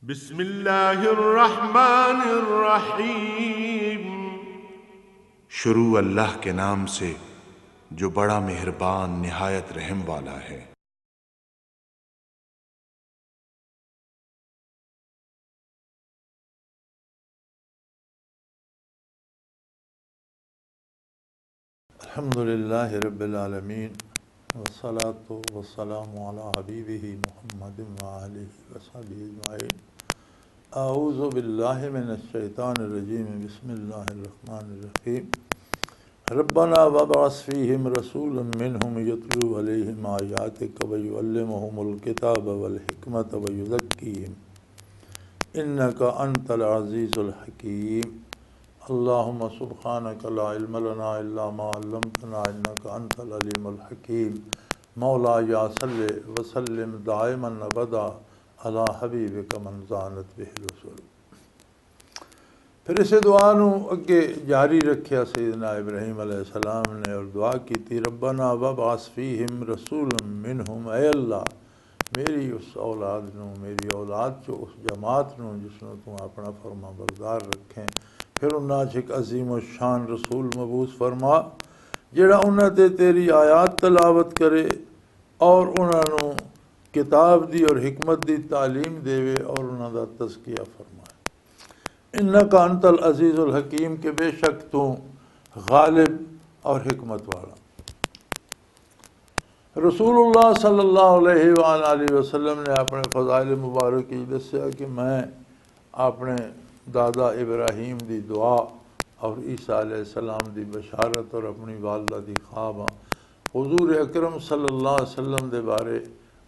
بسم اللہ الرحمن الرحیم۔ شروع اللہ کے نام سے جو بڑا مہربان نہایت رحم والا ہے۔ الحمدللہ رب العالمین والصلاة والسلام علی حبیبہ محمد وآلہ وصحبہ اجمعین۔ اعوذ باللہ من الشیطان الرجیم، بسم اللہ الرحمن الرحیم۔ ربنا وابعث فیہم رسولا منہم یتلو علیہم آیاتک ویعلمہم الکتاب والحکمت ویزکیہم انک انت العزیز الحکیم۔ اللہم سبحانک لا علم لنا الا ما علمتنا انک انت العلیم الحکیم۔ مولا یا صلی وسلم دائما ابدا علی حبیبک من زانت بہ الرسول۔ پھر اسے دعا نو اگے جاری رکھیا سیدنا ابراہیم علیہ السلام نے، اور دعا کی تھی ربنا وابعث فیہم رسولا منہم، اے اللہ میری اس اولاد نو، میری اولاد چو اس جماعت نو جس نو تو اپنا فرما بردار رکھیں، پھر انہاں ایک عظیم و شان رسول مبعوث فرما جڑا انہاں تے تیری آیات تلاوت کرے اور انہاں نو کتاب دی اور حکمت دی تعلیم دے اور انہاں دا تزکیہ فرمائے۔ انکا انت العزیز الحکیم، کہ بے شک تو غالب اور حکمت والا۔ رسول اللہ صلی اللہ علیہ وآلہ وسلم نے اپنے فضائل مبارک کی دسیا کہ میں اپنے دادا ابراہیم دی دعا اور عیسیٰ علیہ السلام دی بشارت اور اپنی والدہ دی خواب ہاں۔ حضور اکرم صلی اللہ علیہ وسلم دے بارے،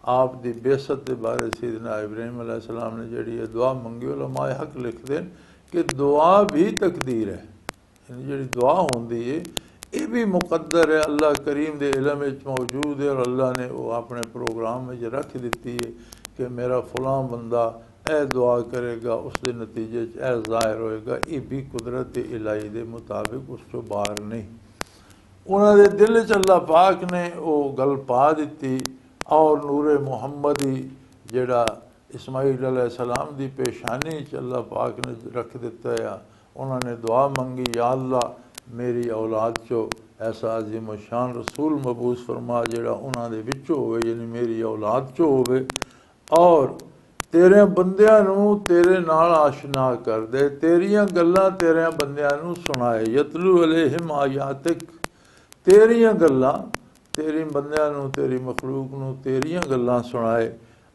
آپ دی بعثت دے بارے سیدنا ابراہیم علیہ السلام نے جڑی یہ دعا منگی، علماء حق لکھ دیں کہ دعا بھی تقدیر ہے، یعنی جڑی دعا ہوندی ہے یہ بھی مقدر ہے، اللہ کریم دے علم وچ موجود ہے، اور اللہ نے وہ اپنے پروگرام میں رکھ دیتی ہے کہ میرا فلاں بندہ اے دعا کرے گا، اس دے نتیجے اے ظاہر ہوئے گا۔ یہ بھی قدرت الہی دے مطابق اس کو باہر نہیں۔ انہاں دے دل چ اللہ پاک نے وہ گل پا دیتی، اور نور محمدی جڑا اسماعیل علیہ السلام دی پیشانی چ اللہ پاک نے رکھ دیتا ہے۔ انہوں نے دعا منگی، یا اللہ میری اولاد چو ایسا عظیم و شان رسول مبعوث فرما جڑا انہاں دے وچوں ہوئے، یعنی میری اولاد چو ہوئے، اور تیرے بندیاں نو تیرے نال آشنا کر دے، تیریاں گلاں تیرے بندیاں نو سنائے۔ یتلو علیہم آیاتک، تیریاں گلاں تیری بندیاں نو، تیری مخلوق نو تیریاں گلاں سنائے،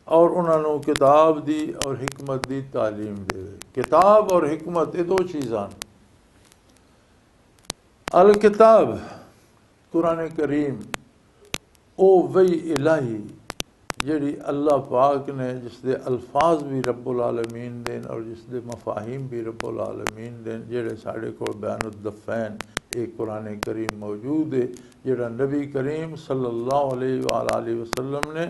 اور انہاں نو کتاب دی اور حکمت دی تعلیم دے۔ کتاب اور حکمت یہ دو چیزاں۔ الکتاب قرآن کریم، او وحی الہی جڑی اللہ پاک نے، جس دے الفاظ بھی رب العالمین دین اور جس دے مفاہیم بھی رب العالمین دین، جڑے ساڑھے کو بیان الدفین ایک قرآن کریم موجود ہے، جڑا نبی کریم صلی اللہ علیہ وآلہ وسلم نے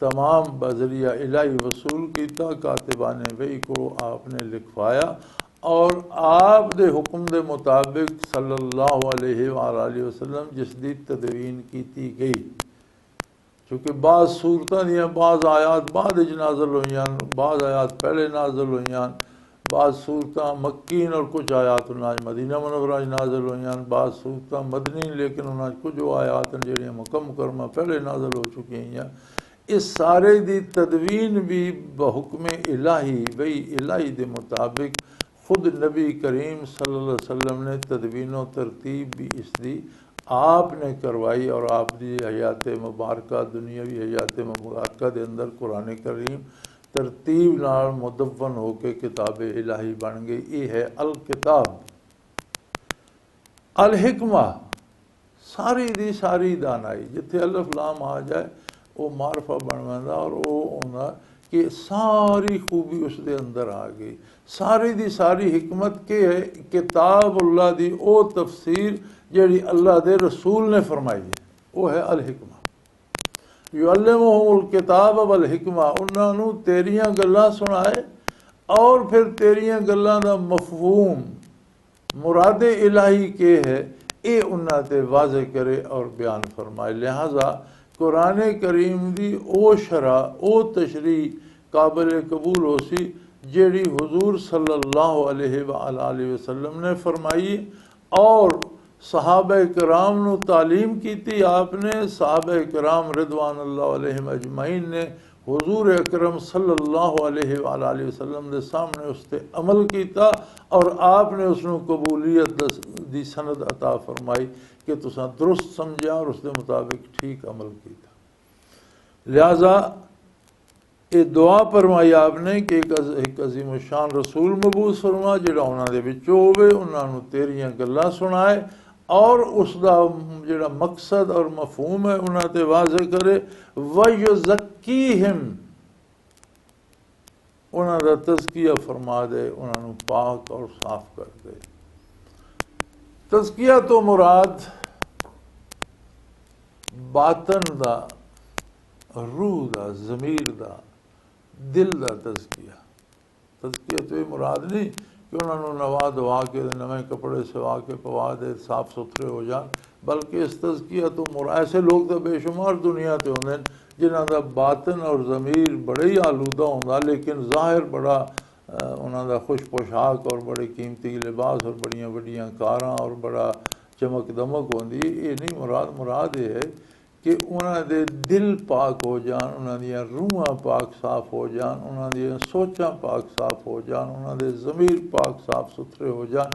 تمام بذریعہ الہی وصول کیتا، کاتبان وحی کو آپ نے لکھوایا، اور آپ دے حکم دے مطابق صلی اللہ علیہ وآلہ وسلم جس دی تدوین کیتی گئی۔ چونکہ بعض صورتاں دیاں بعض آیات بعد نازل ہوئیاں، بعض آیات پہلے نازل ہوئیاں، بعض صورتاں مکین اور کچھ آیات انہاں مدینہ منورہ نازل ہوئیاں، بعض صورتاں مدنی لیکن انہاں کچھ آیات جڑیاں مکہ مکرمہ پہلے نازل ہو چکی ہیں۔ اس سارے دی تدوین بھی بحکم الہی وحی الہی دے مطابق خود نبی کریم صلی اللہ علیہ وسلم نے تدوین و ترتیب بھی اس دی آپ نے کروائی، اور آپ دی حیات مبارکہ، دنیاوی حیات مبارکہ دے اندر قرآن کریم ترتیب نال مدون ہو کے کتاب الہی بن گئی۔ یہ ہے الکتاب۔ الحکمہ ساری دی ساری دانائی، جتھے الف لام آ جائے وہ معرفہ بن جاتا، اور وہ ہونا کہ ساری خوبی اس دے اندر آ گئی۔ ساری دی ساری حکمت کے ہے کتاب اللہ دی او تفسیر جیڑی اللہ دے رسول نے فرمائی ہے، وہ ہے الحکمہ۔ یعلمہم الکتاب والحکمہ، انہاں نو تیریاں گلاں سنائے، اور پھر تیریاں گلاں دا مفہوم مراد الہی کے ہے اے انہاں تے واضح کرے اور بیان فرمائے۔ لہذا قرآن کریم دی او شرح او تشریح قابل قبول ہو سی جیڑی حضور صلی اللہ علیہ وآلہ وسلم نے فرمائی اور صحابہ کرام نو تعلیم کیتی آپ نے. صحابہ کرام رضوان اللہ علیہم اجمعین نے حضور اکرم صلی اللہ علیہ وآلہ وسلم دے سامنے اس تے عمل کیتا اور آپ نے اس نو قبولیت دی سند عطا فرمائی کہ تساں درست سمجھا اور اس دے مطابق ٹھیک عمل کیتا. لہذا یہ دعا فرمائی آپ نے کہ ایک عظیم الشان رسول مبعوث فرما جڑا انہاں دے وچوں ہوئے انہاں نو تیریاں گلاں سنائے اور اس دا جڑا مقصد اور مفہوم ہے انہاں تے واضح کرے. وَيُزَكِّيهِمْ انہاں دا تزکیہ فرما دے انہاں نو پاک اور صاف کر دے. تزکیہ تو مراد باطن دا، روح دا، ضمیر دا، دل دا تزکیہ. تزکیہ تو یہ مراد نہیں کہ انہوں نے نوا دوا کے نویں کپڑے سوا کے پوا دے صاف ستھرے ہو جان، بلکہ اس تزکیہ تو مراد ایسے لوگ تو بے شمار دنیا تے ہوندے جنہاں دا باطن اور ضمیر بڑے ہی آلودہ ہوندا لیکن ظاہر بڑا انہاں دا خوش پوشاک اور بڑے قیمتی لباس اور بڑیاں بڑیاں کاراں اور بڑا چمک دمک ہوندی. یہ نہیں مراد. مراد یہ ہے کہ انہاں دے دل پاک ہو جان، انہاں دیاں روحاں پاک صاف ہو جان، انہاں دیاں سوچاں پاک صاف ہو جان، انہاں دے ضمیر پاک صاف ستھرے ہو جان.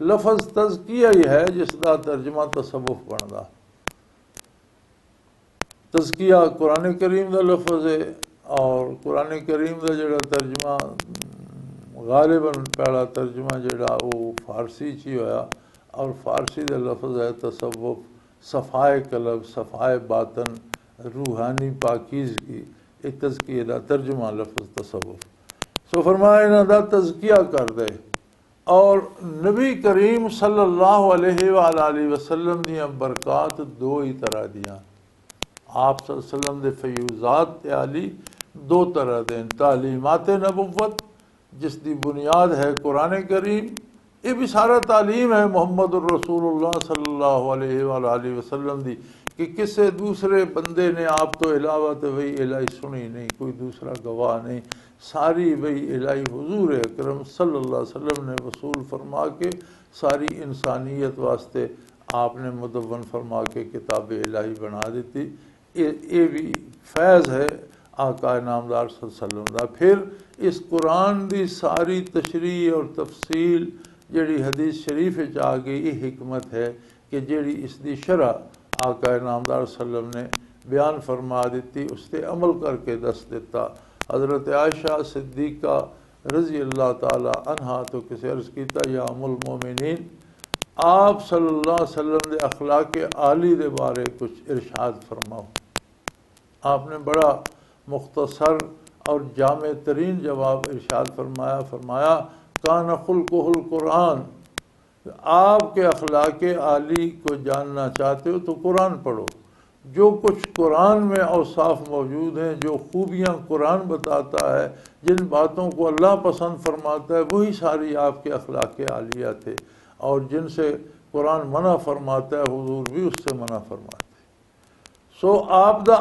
لفظ تزکیہ ہی ہے جس دا ترجمہ تصوف بندا. تزکیہ قرآن کریم دا لفظ ہے اور قرآن کریم دا جڑا ترجمہ غالباً پہلا ترجمہ جڑا وہ فارسی چی ہویا اور فارسی دا لفظ ہے تصوف. صفائے قلب، صفائے باطن، روحانی پاکیزگی، ایک تزکیہ دا ترجمہ لفظ تصوف. سو فرمایا انہاں دا تزکیہ کر دے. اور نبی کریم صلی اللہ علیہ وآلہ وسلم دیاں برکات دو ہی طرح دیاں. آپ صلی اللہ علیہ وسلم دے فیوزات عالی دو طرح دیں. تعلیمات نبوت جس دی بنیاد ہے قرآن کریم، یہ بھی سارا تعلیم ہے محمد الرسول اللہ صلی اللہ علیہ وآلہ وسلم دی کہ کسے دوسرے بندے نے آپ تو علاوہ تو وہی الہی سنی نہیں، کوئی دوسرا گواہ نہیں. ساری وہی الہی حضور اکرم صلی اللہ علیہ وسلم نے وصول فرما کے ساری انسانیت واسطے آپ نے مدون فرما کے کتاب الہی بنا دیتی. یہ بھی فیض ہے آقا نامدار صلی اللہ علیہ وسلم دا. پھر اس قرآن دی ساری تشریح اور تفصیل جڑی حدیث شریف آ گئی یہ حکمت ہے کہ جڑی اس دی شرح آقا نامدار صلی اللہ علیہ وسلم نے بیان فرما دیتی اس تے عمل کر کے دس دیتا. حضرت عائشہ صدیقہ رضی اللہ تعالی عنہا تو کسی عرض کیتا یا ام المومنین آپ صلی اللہ علیہ وسلم دے اخلاق عالی دے بارے کچھ ارشاد فرماؤ. آپ نے بڑا مختصر اور جامع ترین جواب ارشاد فرمایا کان خلقہ القرآن. آپ کے اخلاق عالی کو جاننا چاہتے ہو تو قرآن پڑھو. جو کچھ قرآن میں اوصاف موجود ہیں، جو خوبیاں قرآن بتاتا ہے، جن باتوں کو اللہ پسند فرماتا ہے وہی ساری آپ کے اخلاق عالیہ تھے، اور جن سے قرآن منع فرماتا ہے حضور بھی اس سے منع فرماتے. سو آپ دا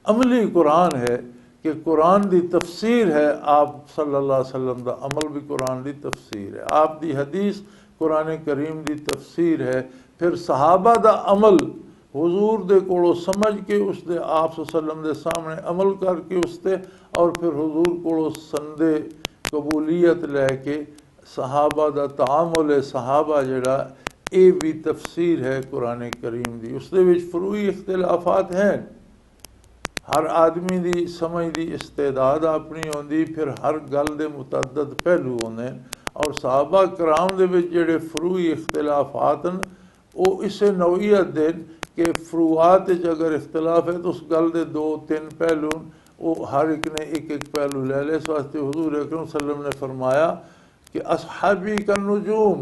عملی قرآن ہے کہ قرآن دی تفسیر ہے. آپ صلی اللہ علیہ وسلم دا عمل بھی قرآن دی تفسیر ہے. آپ دی حدیث قرآن کریم دی تفسیر ہے. پھر صحابہ دا عمل حضور دے کوڑو سمجھ کے اس دے آپ صلی اللہ علیہ وسلم دے سامنے عمل کر کے اس تے اور پھر حضور کوڑو سندے قبولیت لے کے صحابہ دا تعامل صحابہ جڑا اے بھی تفسیر ہے قرآن کریم دی. اس دے وچ فروعی اختلافات ہیں. ہر آدمی دی سمجھ دی استعداد اپنی ہوندی، پھر ہر گل دے متعدد پہلو ہوندے اور صحابہ کرام دے وچ جڑے فروعی اختلافات ہیں وہ اسے نوعیت دے کہ فروعات اگر اختلاف ہے تو اس گل دے دو تین پہلو وہ ہر ایک نے ایک پہلو لے لے. اس واسطے حضور اکرم صلی اللہ علیہ وسلم نے فرمایا کہ اصحابی کالنجوم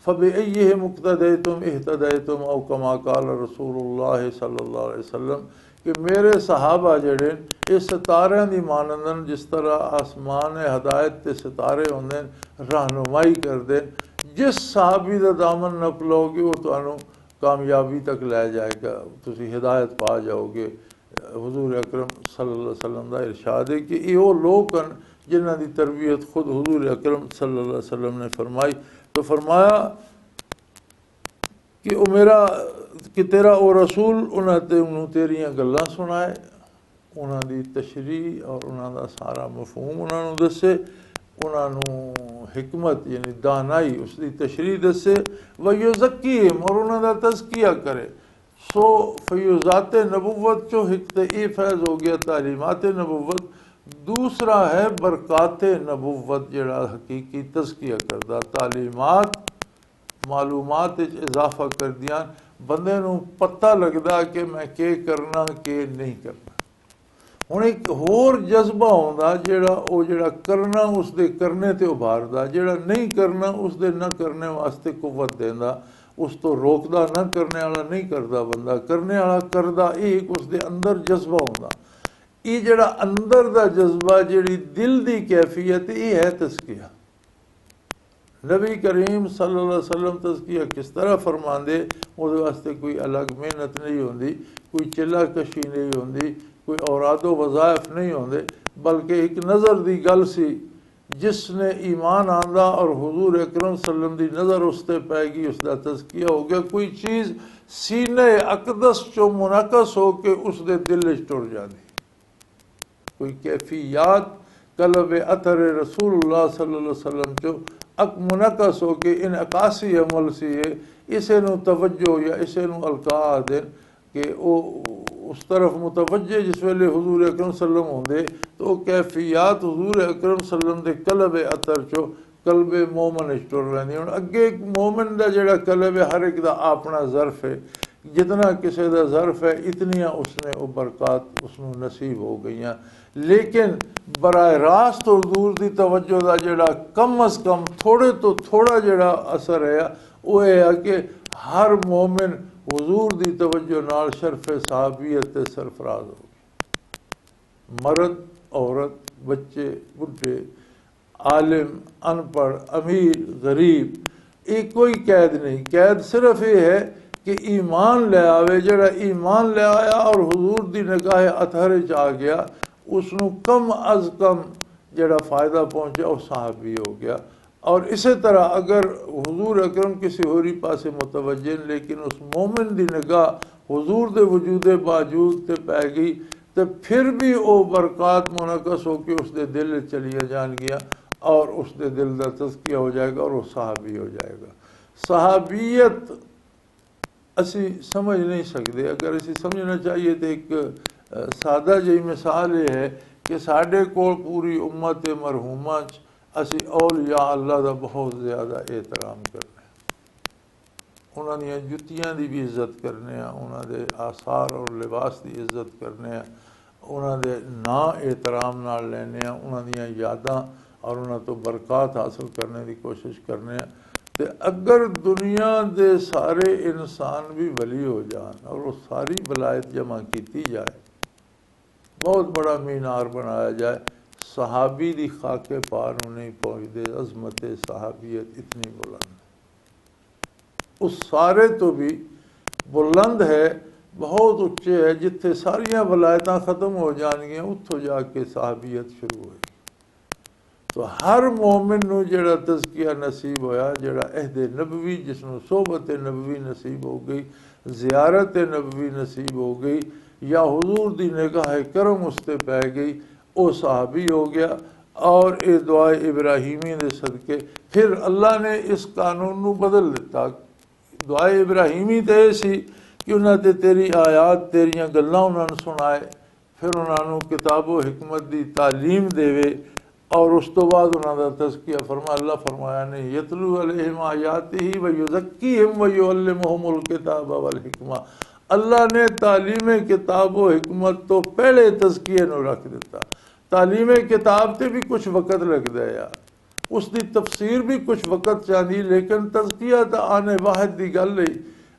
فبأیہم اقتدیتم اہتدیتم او کما قال رسول اللہ صلی اللہ علیہ وسلم کہ میرے صحابہ جڑے اس ستارے دی مانندن جس طرح آسمان ہدایت تے ستارے ہوندے رہنمائی کر دیں. جس صحابی دا دامن نپلو گے وہ تانوں کامیابی تک لے جائے گا، تسی ہدایت پا جاؤ گے. حضور اکرم صلی اللہ علیہ وسلم دا ارشاد ہے کہ یہ وہ لوگ ہیں جنہ دی تربیت خود حضور اکرم صلی اللہ علیہ وسلم نے فرمائی. تو فرمایا کہ کہ تیرا او رسول انہوں تیریاں گلاں سنائے، انہاں دی تشریح اور انہاں دا سارا مفہوم انہوں دسے، انہوں حکمت یعنی دانائی اس دی تشریح دسے، وَيُزَكِّيهِمْ اور انہاں دا تزکیہ کرے. سو فیوزات نبوت جو ایک تے اے فیض ہو گیا تعلیمات نبوت، دوسرا ہے برکات نبوت جڑا حقیقی تزکیہ کردہ تعلیمات معلومات اضافہ کر دیاں، بندے نو پتہ لگدا کہ میں کہ کرنا کہ نہیں کرنا. ہن ایک ہور جذبہ ہوندا جڑا کرنا اس دے کرنے تے ابھاردا، جڑا نہیں کرنا اس دے نہ کرنے واسطے قوت دیندا، اس تو روکدا. نہ کرنے والا نہیں کردا، بندہ کرنے والا کردا. ایک اس دے اندر جذبہ ہوندا. یہ جڑا اندر دا جذبہ جڑی دل دی کیفیت یہ ہے تزکیہ. نبی کریم صلی اللہ علیہ وسلم تزکیہ کس طرح فرماندے، اس واسطے کوئی الگ محنت نہیں ہوندی، کوئی چلا کشی نہیں ہوندی، کوئی اوراد و وظائف نہیں ہوندے، بلکہ ایک نظر دی گل سی. جس نے ایمان آندا اور حضور اکرم صلی اللہ علیہ وسلم دی نظر اس تے پائے گی، اس دا تزکیہ ہو گیا. کوئی چیز سینے اقدس چو منعکس ہو کے اس دے دل وچ ٹر جاندی. کوئی کیفیات قلب اثر رسول اللہ صلی اللہ علیہ وسلم چو منعکس ہو کے انعکاسی عمل سی ہے. اسے نو توجہ یا اسے نو القاء دین کہ اس طرف متوجہ جس ویلے حضور اکرم صلی اللہ علیہ وسلم ہوندے تو کیفیات حضور اکرم صلی اللہ علیہ وسلم دے قلب اثر چو قلب مومن وچ ٹر رہندی. ہن اگے ایک مومن دا جڑا قلب ہے ہر ایک دا اپنا ظرف ہے، جتنا کسی دا ظرف ہے اتنیاں اس نے وہ برکات اس نو نصیب ہو گئیاں. لیکن براہ راست حضور دی توجہ دا جڑا کم از کم تھوڑے تو تھوڑا جڑا اثر ہے وہ ہے کہ ہر مومن حضور دی توجہ نال شرف صحابیت تے سرفراز ہو گیا. مرد، عورت، بچے، بڈھے، عالم، ان پڑھ، امیر، غریب، یہ کوئی قید نہیں. قید صرف یہ ہے کہ ایمان لے آوے. جڑا ایمان لے آیا اور حضور دی نگاہ اطہر چ آ گیا، اس نو کم از کم جڑا فائدہ پہنچا وہ صحابی ہو گیا. اور اسی طرح اگر حضور اکرم کسی ہوری پاسے متوجہ لیکن اس مومن دی نگاہ حضور دے وجود باوجود تے پہ گئی تو پھر بھی وہ برکات منعکس ہو کے اس دے دل چلی جان گیا اور اس دے دل دا تزکیہ ہو جائے گا اور وہ صحابی ہو جائے گا. صحابیت اسی سمجھ نہیں سکتے. اگر اسی سمجھنا چاہیے تو ایک سادہ جہی مثال یہ ہے کہ ساڈے کول پوری امت مرحومہ اسی اولیاء اللہ دا بہت زیادہ احترام کرنے، انہاں دی جتیاں دی بھی عزت کرنے ہیں، انہاں دے آثار اور لباس دی عزت کرنے ہیں، انہاں دے نا احترام نال لینے ہیں، انہاں دیاں یاداں اور انہاں تو برکات حاصل کرنے دی کوشش کرنے ہیں. تے اگر دنیا دے سارے انسان بھی ولی ہو جان اور وہ ساری ولایت جمع کیتی جائے، بہت بڑا مینار بنایا جائے، صحابی دی خاک پار نہیں پہنچ دے. عظمت صحابیت اتنی بلند ہے، اس سارے تو بھی بلند ہے، بہت اچھے ہے. جتھے ساریاں ولایتاں ختم ہو جان گیاں اتھوں جا کے صحابیت شروع ہوئی. تو ہر مومن نو جڑا تزکیہ نصیب ہویا، جڑا عہد نبوی جس نو صحبت نبوی نصیب ہو گئی، زیارت نبوی نصیب ہو گئی، یا حضور دی نگاہ کرم اس تے پہ گئی، او صحابی ہو گیا. اور اے دعائے ابراہیمی دے صدقے پھر اللہ نے اس قانون نو بدل دیتا. دعائے ابراہیمی تے سی کہ انہاں تے تیری آیات تیریاں گلاں انہاں نے سنائے، پھر انہاں نو کتاب و حکمت دی تعلیم دے، اور اس تو بعد انہاں دا تزکیہ اللہ فرمایا نے یتلو علیہم آیاتہ ویزکیہم ویعلمہم الکتاب والحکمہ. اللہ نے تعلیم کتاب و حکمت تو پہلے تزکیے نو رکھ دیتا. تعلیم کتاب تے بھی کچھ وقت لگ دیا، اس دی تفسیر بھی کچھ وقت چاہیے، لیکن تزکیہ تا آنے واحد دی گل ہے.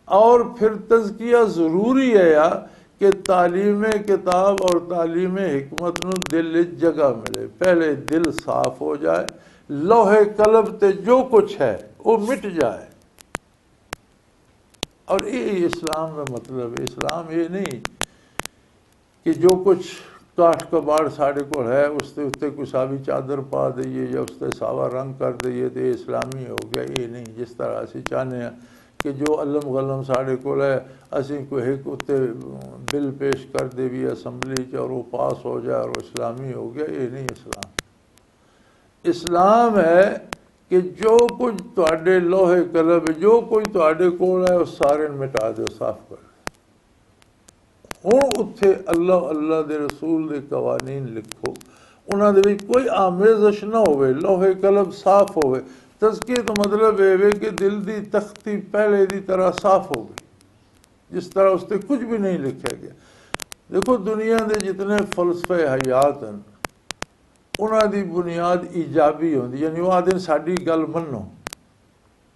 اور پھر تزکیہ ضروری ہے کہ تعلیم کتاب اور تعلیم حکمت نو دل جگہ ملے. پہلے دل صاف ہو جائے، لوح قلب تے جو کچھ ہے وہ مٹ جائے. اور یہ اسلام کا مطلب ہے. اسلام یہ نہیں کہ جو کچھ کاٹ کباڑ ساڑے کو ہے، اس تے اتنے کوئی ساوی چادر پا دئیے یا اس تے ساوا رنگ کر دئیے تو یہ اسلامی ہو گیا، یہ نہیں۔ جس طرح اسی چاہنے ہیں کہ جو علم غلم ساڑے کو ہے اسی کوئی ایک اتنے بل پیش کر دے بھی اسمبلی چ اور وہ پاس ہو جائے اور وہ اسلامی ہو گیا، یہ نہیں اسلام۔ اسلام ہے کہ جو کچھ تواڈے لوہے قلم جو کوئی تواڈے کول ہے وہ سارے مٹا دو، صاف کر دو۔ ہوں اتھے اللہ اللہ دے رسول دے قوانین لکھو، انہاں دے وچ کوئی آمیزش نہ ہوئے، لوہے قلم صاف ہوئے۔ تزکیہ تو مطلب ہے کہ دل دی تختی پہلے دی طرح صاف ہو گئی، جس طرح اس تے کچھ بھی نہیں لکھا گیا۔ دیکھو دنیا دے جتنے فلسفے حیات ہیں انہاں دی بنیاد ایجابی ہوندی، یعنی وہ آدھے ساڈی گل منو،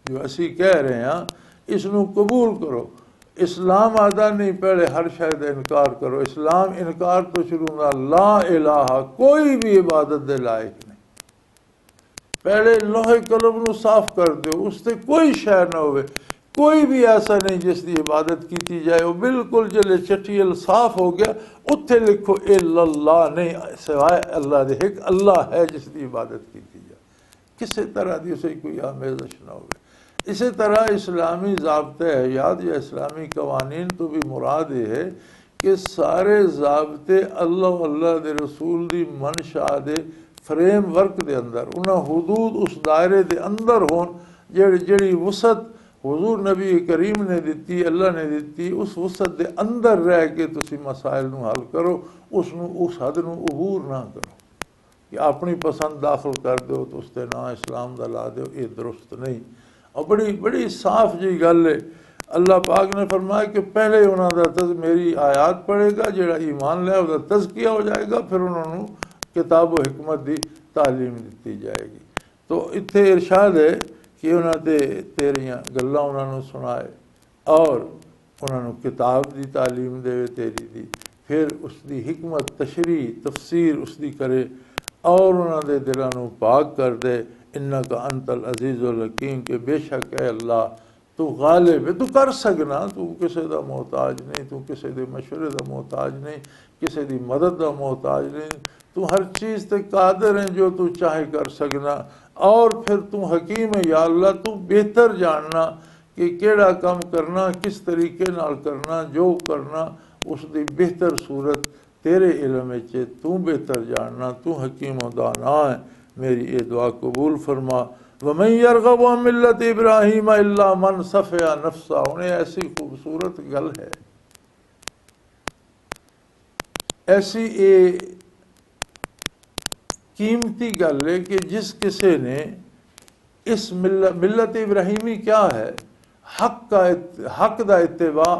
جو اسی کہہ رہے ہیں اس نو قبول کرو۔ اسلام آدھا نہیں پہلے ہر شاید انکار کرو، اسلام انکار تو شروع ہونا لا الہ، کوئی بھی عبادت دے لائق نہیں۔ پہلے لوہے قلم نو صاف کر دو، اس تے کوئی شے نہ ہوئے، کوئی بھی ایسا نہیں جس دی عبادت کیتی جائے، وہ بالکل جلے چٹیل صاف ہو گیا، اتھے لکھو الا اللہ، نہیں سوائے اللہ دے، ایک اللہ ہے جس دی عبادت کیتی جائے، کسی طرح دی اسے کوئی آمیزش نہ ہوئے۔ اسی طرح اسلامی ضابطۂ حیات یا اسلامی قوانین تو بھی مراد یہ ہے کہ سارے ضابطے اللہ اللہ دے رسول دی منشا دے فریم ورک دے اندر، انہاں حدود اس دائرے دے اندر ہون جڑی وسعت حضور نبی کریم نے دیتی، اللہ نے دیتی، اس وسعت دے اندر رہ کے تسی مسائل نو حل کرو، اس حد نو عبور نہ کرو کہ اپنی پسند داخل کر دو تو اس تے نا اسلام دا لا دو، یہ درست نہیں۔ اور بڑی صاف جی گل ہے، اللہ پاک نے فرمایا کہ پہلے انہوں دا میری آیات پڑھے گا، جڑا ایمان لے وہ تزکیہ ہو جائے گا، پھر انہوں نے کتاب و حکمت دی تعلیم دیتی جائے گی۔ تو اتنے ارشاد ہے کہ انہوں نے تیریاں گلاں انہوں نے سنائے اور انہوں نے کتاب دی تعلیم دے تیری دی، پھر اس دی حکمت تشریح تفسیر اس دی کرے اور انہوں دے دلانوں پاک کر دے، انکا انت العزیز الحکیم، کہ بے شک اے اللہ تو غالب ہے، تو کر سکنا، تو کسی دا محتاج نہیں، تو کسی دے مشورے دا محتاج نہیں، کسی دی مدد دا محتاج نہیں، تو ہر چیز تے قادر ہیں، جو تو چاہے کر سکنا، اور پھر تو حکیم ہے یا اللہ، تو بہتر جاننا کہ کیڑا کام کرنا، کس طریقے نال کرنا، جو کرنا اس دی بہتر صورت تیرے علم وچ، تو بہتر جاننا، تو حکیم و دانا ہے۔ میری یہ دعا قبول فرما۔ وَمَن يَرْغَبُ عَن مِّلَّةِ إِبْرَاهِيمَ إِلَّا مَنْ صَفِحَ نَفْسَهُ، انہیں ایسی خوبصورت گل ہے، ایسی قیمتی گل ہے کہ جس کسی نے اس ملت ابراہیمی کیا ہے، حق دا اتباع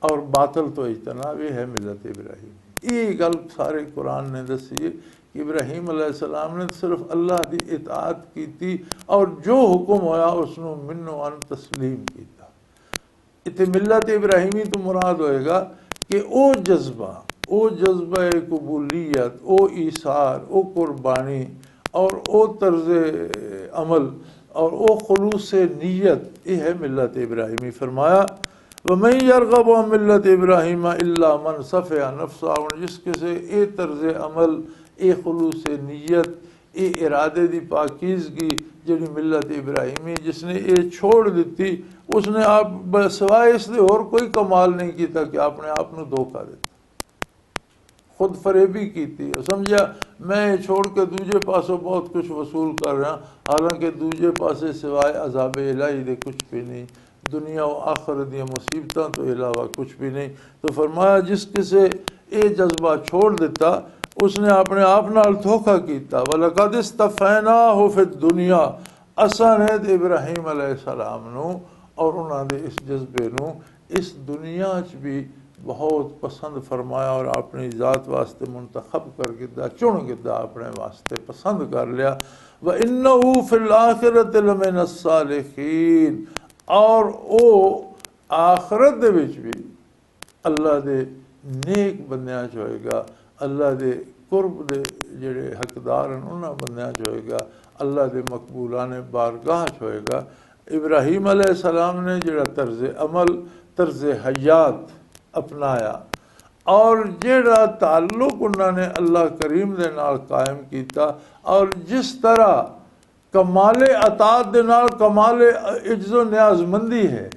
اور باطل تو اجتناب، یہ ہے ملت ابراہیمی۔ یہ گل سارے قرآن نے دسی ہے کہ ابراہیم علیہ السلام نے صرف اللہ دی اطاعت کی تھی اور جو حکم ہویا اس نو منو ان تسلیم کیتا۔ اتنے ملت ابراہیمی تو مراد ہوئے گا کہ او جذبہ قبولیت، او ایثار، او قربانی اور او طرز عمل اور او خلوص نیت، یہ ہے ملت ابراہیمی۔ فرمایا وَمَن يَرْغَبُ عَن مِّلَّةِ إِبْرَاهِيمَ إِلَّا مَنْ صَفِحَ نَفْسَهُ، جس کے سے اے طرز عمل، اے خلوص نیت، اے ارادے دی پاکیزگی جڑی ملت ابراہیمی جس نے اے چھوڑ دیتی، اس نے آپ سوائے اس دے اور کوئی کمال نہیں کیتا کہ آپ نے آپ نو دھوکا دیتا، خود فریبی کیتی، سمجھا میں چھوڑ کے دوجے پاسوں بہت کچھ وصول کر رہا، حالانکہ دوجے پاسے سوائے عذاب الہی دے کچھ بھی نہیں، دنیا و آخرت دی مصیبتاں تو علاوہ کچھ بھی نہیں۔ تو فرمایا جس کسے اے جذبہ چھوڑ دیتا اس نے اپنے آپ نال دھوکا کیتا۔ وَلَقَدِ اسْتَفَيْنَاهُ فِي الدُّنْيَا، اساں نے ابراہیم علیہ السلام نو اور انہاں دے اس جذبے نو اس دنیا چ بھی بہت پسند فرمایا اور اپنی ذات واسطے منتخب کر کے چن کے اپنے واسطے پسند کر لیا۔ وَإِنَّهُ فِي الْآخِرَةِ لَمِنَ الصَّالِحِينَ، اور او آخرت دے وچ بھی اللہ دے نیک بندیاں چ ہوئے گا، اللہ دے قرب دے جڑے حقدار ہیں انہاں بندیاں چ ہوئے گا، اللہ دے مقبولان بارگاہ چ ہوئے گا۔ ابراہیم علیہ السلام نے جڑا طرز عمل طرز حیات اپنایا اور جڑا تعلق انہوں نے اللہ کریم دے نال قائم کیتا اور جس طرح کمال اطاعت دے نال کمال عجز و نیاز مندی ہے،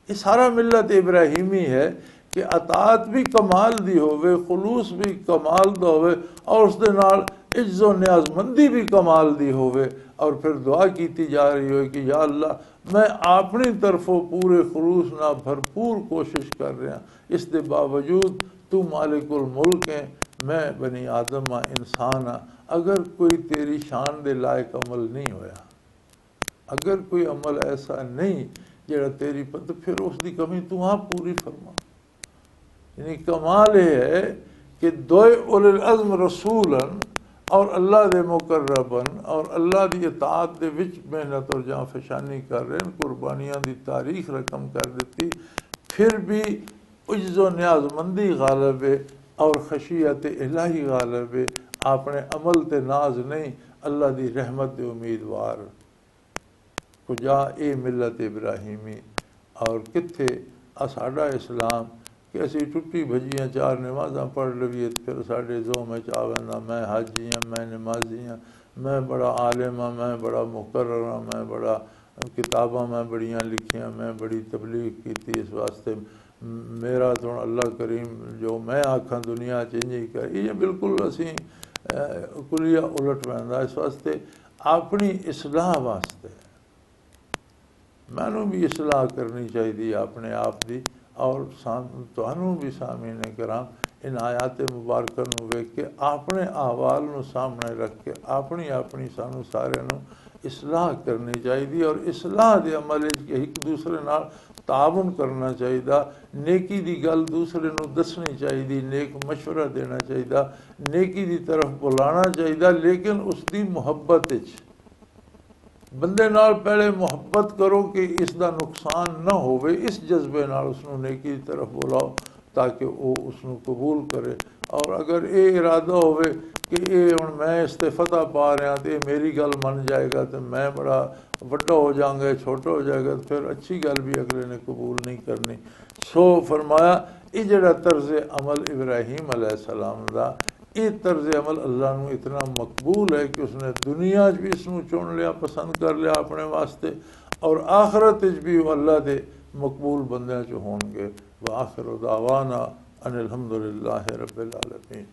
یہ سارا ملت ابراہیمی ہے کہ اطاعت بھی کمال دی ہوئے، خلوص بھی کمال دا ہوئے، اور اس دے نال عجز و نیاز مندی بھی کمال دی ہوئے، اور پھر دعا کیتی جا رہی ہوئے کہ یا اللہ میں اپنی طرفوں پورے خلوص نہ بھرپور کوشش کر رہا، اس دے باوجود تو مالک الملک ہے، میں بنی آدم ہاں، انسان ہاں، اگر کوئی تیری شان دے لائق عمل نہیں ہویا، اگر کوئی عمل ایسا نہیں جڑا تیری تو پھر اس دی کمی تو ہاں پوری فرما۔ یعنی کمال یہ ہے کہ دوئے اولو العزم رسولاً اور اللہ دے مقرباً اور اللہ دی اطاعت دے وچ محنت اور جاں فشانی کر رہے ہیں، قربانیاں دی تاریخ رقم کر دیتی، پھر بھی عجز و نیاز مندی غالب ہے اور خشیت الہی غالب ہے، اپنے عمل تے ناز نہیں، اللہ دی رحمت دے امیدوار۔ کجا اے ملت ابراہیمی اور کتھے ساڈا اسلام کہ اسی ٹٹی بھجیاں 4 نمازاں پڑھ لویے پھر ساڈے ذوق میں آ ویندا میں حاجی ہاں، میں نمازی ہاں، میں بڑا عالم ہاں، میں بڑا مقرر ہاں، میں بڑا کتاباں میں بڑیاں لکھیاں، میں بڑی تبلیغ کیتی، اس واسطے میرا تو اللہ کریم جو میں آکھاں دنیا چنجی کر، یہ بالکل اسی کلیہ الٹ ویندا۔ اس واسطے اپنی اصلاح واسطے مینوں بھی اصلاح کرنی چاہیے اپنے آپ دی، اور تہانوں بھی سامعین کرام ان آیات مبارکہ نو ویکھ کے اپنے احوال نو سامنے رکھ کے اپنی سانوں سارے نو اصلاح کرنی چاہیے، اور اصلاح دے عمل کہ ایک دوسرے نال تعاون کرنا چاہیے، نیکی دی گل دوسرے نو دسنی چاہیے، نیک مشورہ دینا چاہیے، نیکی دی طرف بلانا چاہیے، لیکن اس دی محبت وچ بندے نال پہلے محبت کرو کہ اس دا نقصان نہ ہوئے، اس جذبے نال اس نو نیکی دی طرف بلاؤ تاکہ وہ اس نو قبول کرے۔ اور اگر اے ارادہ ہوئے کہ اے ہن میں اس تے فتح پا رہا تو میری گل من جائے گا تو میں بڑا وڈا ہو جاؤں گا، چھوٹا ہو جائے گا، تو پھر اچھی گل بھی اگلے نے قبول نہیں کرنی۔ سو فرمایا یہ جڑا طرز عمل ابراہیم علیہ السلام دا، یہ طرز عمل اللہ نو اتنا مقبول ہے کہ اس نے دنیا بھی اس نو چن لیا، پسند کر لیا اپنے واسطے، اور آخرت بھی وہ اللہ دے مقبول بندیاں چ ہون گے۔ وآخر دعوانا ان الحمدللہ رب العالمین۔